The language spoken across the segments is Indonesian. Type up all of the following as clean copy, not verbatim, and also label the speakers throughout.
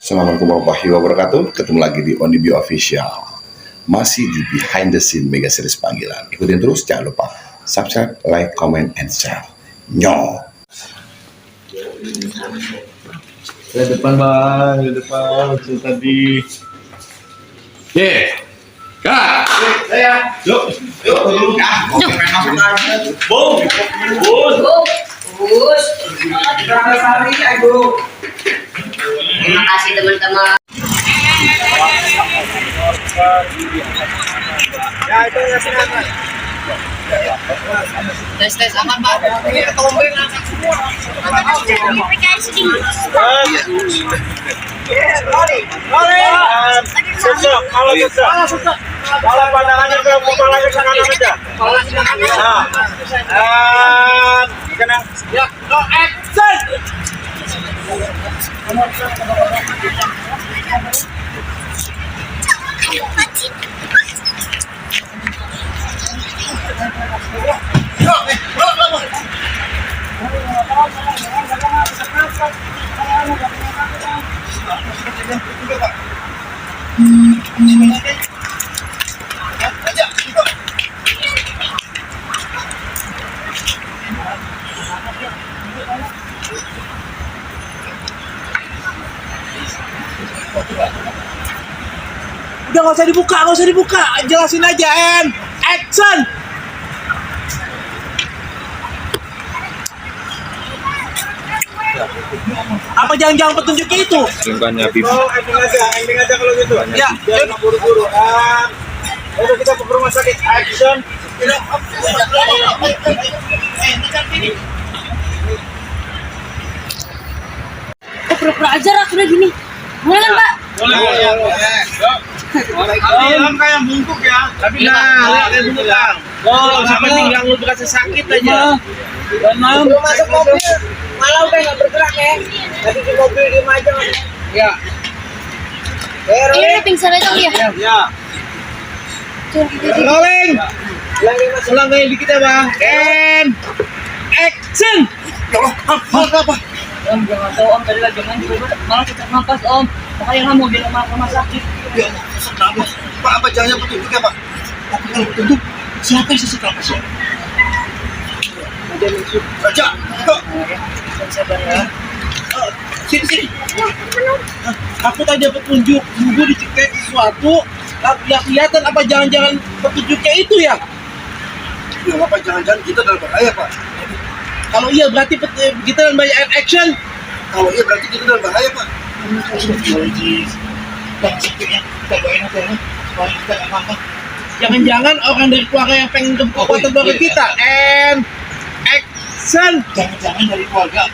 Speaker 1: Assalamualaikum warahmatullahi wabarakatuh. Ketemu lagi di Onibio Official. Masih di behind the scene mega series panggilan. Ikutin terus, jangan lupa subscribe, like, comment, and share. Nyo.
Speaker 2: Ke depan bang, ke depan itu tadi. Kak, saya, yuk,
Speaker 3: Bus. Berapa hari ya, Bu? Terima kasih teman-teman.
Speaker 2: Ya itu ngasih apa?
Speaker 3: Tes aman, Pak. Tombeng angkat semua.
Speaker 2: Sesok, kalau sesok. Kalau pandangannya ke kepalanya ke kanan aja. Kena. Ya, no action. Udah nggak usah dibuka, jelasin aja, action. Apa jangan-jangan petunjuknya itu?
Speaker 4: Lingkungannya Bibi.
Speaker 2: Oh, ending aja kalau gitu. Ya, jangan buru-buru. Udah kita ke rumah sakit, action.
Speaker 5: Pura-pura aja rak udah gini. Boleh kan, Pak?
Speaker 2: Boleh. Kayak bungkuk ya. Tapi kayak bungkuk Bang. Oh, sampai pinggang lu berasa sakit aja.
Speaker 3: Lu masuk mobil, malah udah nggak bergerak ya. Tadi di mobil diem aja.
Speaker 2: Ya.
Speaker 5: Iya, pingsan aja ya.
Speaker 2: Ya. Rolling. Ulang kayak dikit ya, Bang. And action. Apa?
Speaker 5: Om, jangan tahu Om, tadi lagi main juga malah sesak nafas Om. Makanya nggak mau bilang rumah sakit.
Speaker 2: Ya, sesak nafas. Pak, apa jangan petunjuknya, Pak? Tapi kalau petunjuk, siapa yang sesak nafas ya? Raja, kok?
Speaker 5: Sabar ya.
Speaker 2: Sini. Aku tanya petunjuk, dulu dicek sesuatu, yang kelihatan apa jangan-jangan petunjuknya itu ya? Ya, apa jangan-jangan kita dalam bahaya, Pak? Kalau iya berarti kita dalam bahaya, action. Kalau iya berarti kita dalam bahaya, Pak. Jangan-jangan orang dari keluarga yang pengen kekuatan keluarga kita. And action. Jangan-jangan dari keluarga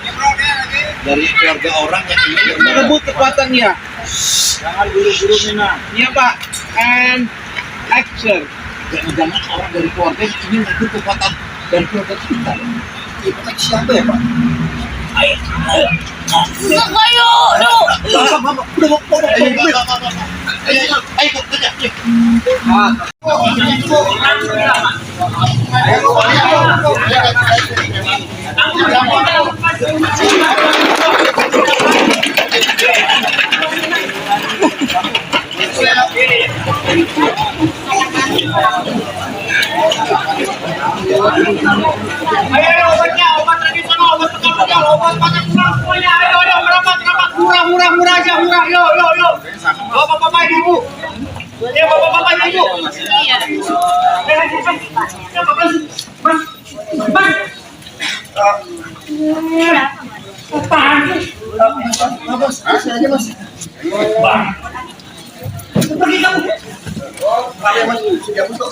Speaker 2: orang yang ingin merebut kekuatannya. Jangan buru-buru, Mina. Iya, Pak. And action. Jangan-jangan orang dari keluarga yang ingin merebut kekuatan dari keluarga kita. Siapa ya, Pak? Ayo. Ayo, obat tradisional, obat pengaruh, obat panas semuanya. Ayo, merapat, murah aja, murah. Yo. Bapak-bapak ibu. Ya, bapak-bapak ibu. Iya. Apaan sih? Bos, aja, Bos. Bang. Pergi kamu. Oh, kalian masih sudah butuh.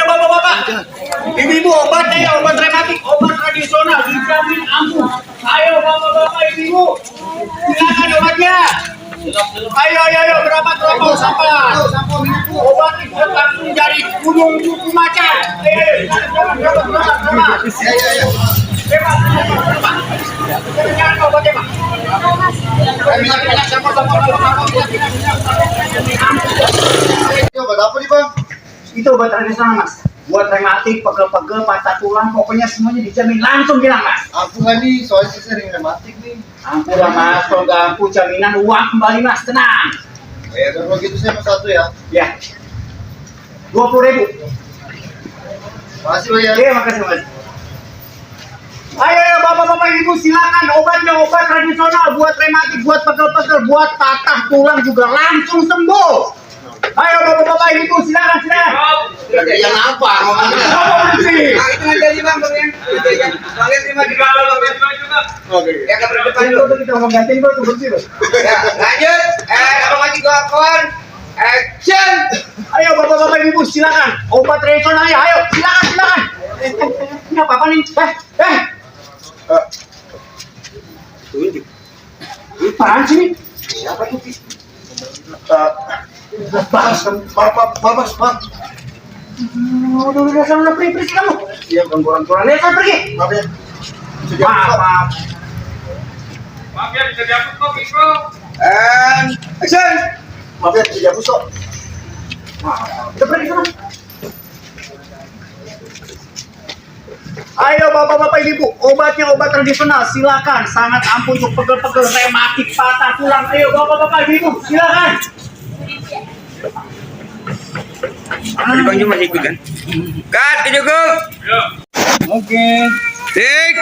Speaker 2: Bapak-bapak, ibu-ibu obatnya ya, obat rematik, obat tradisional, dijamin ampuh. Ayo bapak-bapak, ibu-ibu, silakan obatnya. Ayo, berapa sampah. Obat itu langsung jadi gunung kuku macan. Jangan obatnya, Pak. Obat apa nih, Bang?
Speaker 3: Itu obat tradisional, Mas.
Speaker 4: buat rematik, pegel-pegel, patah tulang, pokoknya semuanya dijamin. Langsung bilang mas.
Speaker 2: Ampuh kan nih, soalnya saya sering rematik nih.
Speaker 4: Ampuh lah mas, kalau nggak ampuh jaminan uang kembali mas, tenang.
Speaker 2: Ya kalau gitu saya mau satu ya.
Speaker 4: Ya, 20.000.
Speaker 2: Makasih Pak ya.
Speaker 4: Iya, makasih mas. Ayo bapak-bapak ibu silakan obatnya obat tradisional buat rematik, buat pegel-pegel, buat patah tulang juga langsung sembuh. Ayo bapak-bapak ibu silakan.
Speaker 2: Yang apa?
Speaker 4: Ngomong sih.
Speaker 3: Itu aja nih bang, bang ya. Kalian terima di bawah bang ya.
Speaker 2: Oke.
Speaker 3: Ya ke depan
Speaker 4: Itu
Speaker 3: dulu.
Speaker 4: kita ngomong gantiin bro, tuh bersih bro.
Speaker 3: Ya, lanjut. Abang Haji Gokon. Action.
Speaker 4: Ayo bapak-bapak ibu silakan obat tradisionalnya. Ayo silakan. Ini apa nih? Ini apaan sih nih?
Speaker 2: Siapa tuh? Babas.
Speaker 4: Udah sana pergi kamu.
Speaker 2: Iya,
Speaker 4: Kurang lihat pergi.
Speaker 2: Maaf ya.
Speaker 4: Maaf.
Speaker 6: Maaf ya, bisa dihapus kok, Bro.
Speaker 4: And action.
Speaker 2: Maaf ya, bisa dihapus kok.
Speaker 4: Udah pergi sana. Ayo bapak-bapak ibu, obatnya obat tradisional, silakan. Sangat ampuh untuk pegel-pegel, rematik, patah tulang. Ayo bapak-bapak ibu, silakan.
Speaker 3: Tadi Bang Jum masih ikut kan? Cut, cukup.
Speaker 4: Oke.
Speaker 3: Tik.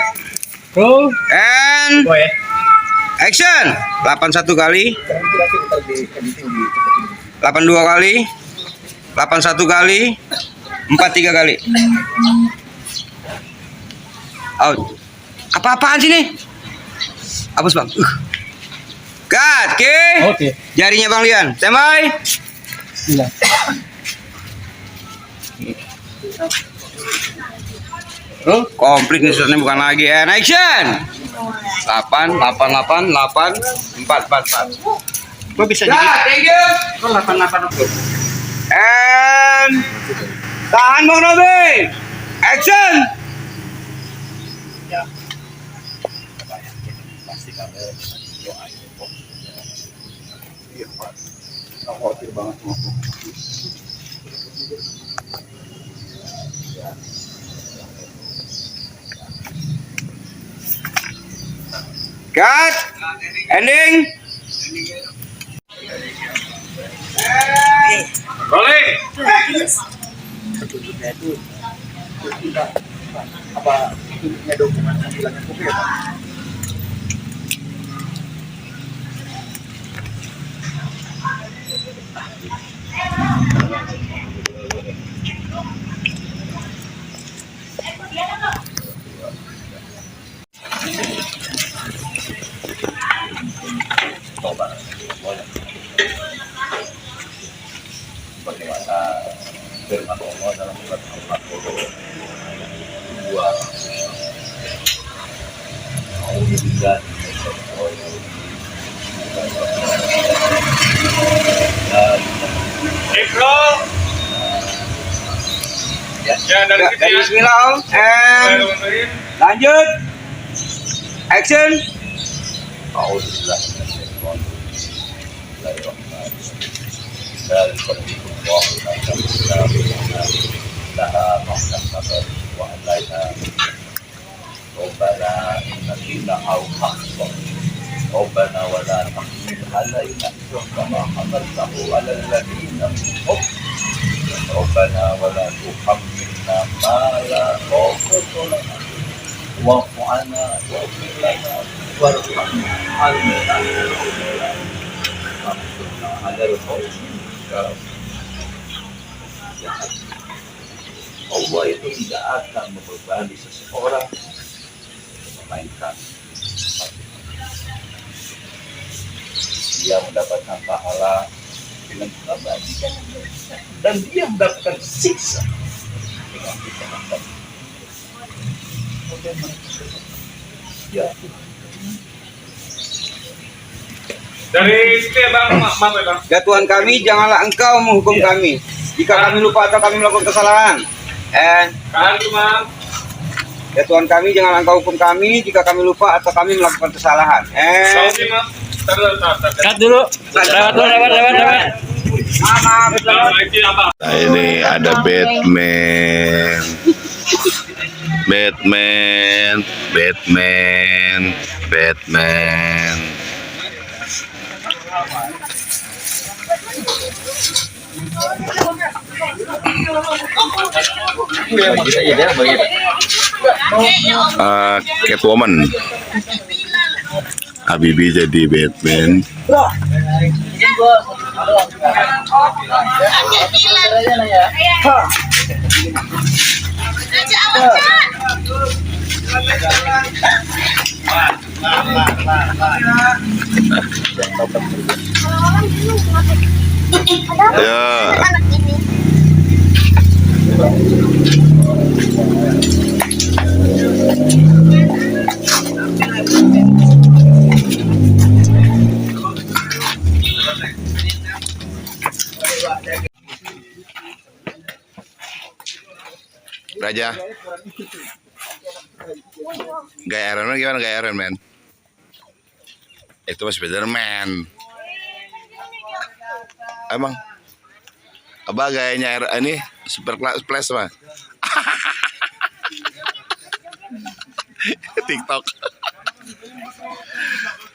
Speaker 4: Go.
Speaker 3: And
Speaker 4: Go ya.
Speaker 3: action. 81 kali. 82 kali. 81 kali. 43 kali. Out. Apa-apaan sih nih? Hapus bang. Cut,
Speaker 4: Oke.
Speaker 3: Jarinya Bang Lian. Standby. Komplit nih suratnya bukan lagi. And action. 8, 4, 4. Kok bisa jadi?
Speaker 4: Thank you.
Speaker 3: Kok 8 betul. And tahan Bang Robin. Action. Cut. Ending.
Speaker 6: Rolling.
Speaker 1: firman Allah dalam surat Al-Baqarah 2. A'udzubillahi
Speaker 6: Bro. Ya, dari situ
Speaker 3: Dari
Speaker 6: ya.
Speaker 3: Bismillah Om. And
Speaker 6: Bismillahirrahmanirrahim.
Speaker 3: lanjut. Action.
Speaker 1: A'udzubillahi ذلك ذكر الله لها محتسبا وعليها ربنا إننا أو حقا ربنا ولا تحمل علينا إصرا كما حملته على الذين من قبل ربنا ولا تحملنا ما لا طاقة لنا واعف عنا واغفر لنا وارحمنا وانصرنا على القوم الكافرين. Allah itu tidak akan membebani seseorang melainkan dia mendapatkan pahala dengan kebaikan dan dia mendapatkan siksa dengan kejahatan. Ya,
Speaker 6: Dari situ ya Bang, maaf ya Bang.
Speaker 3: Ya Tuhan kami, janganlah Engkau menghukum kami jika kami lupa atau kami melakukan kesalahan.
Speaker 6: Tahan tuh Bang.
Speaker 3: Ya Tuhan kami, janganlah Engkau hukum kami jika kami lupa atau kami melakukan kesalahan.
Speaker 6: Tahu sih Bang. Tar.
Speaker 5: Cut dulu. Lewat.
Speaker 7: Nah, ini ada Batman. Batman, Batman, Batman. Catwoman. Habibie jadi Batman. Ya. Raja. Gaya Iron Man gimana gaya Iron Man? Itu mas Spiderman. Emang? Apa gayanya ini super splash mah? TikTok.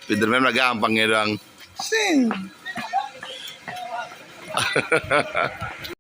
Speaker 7: Spiderman mah gampang ya doang.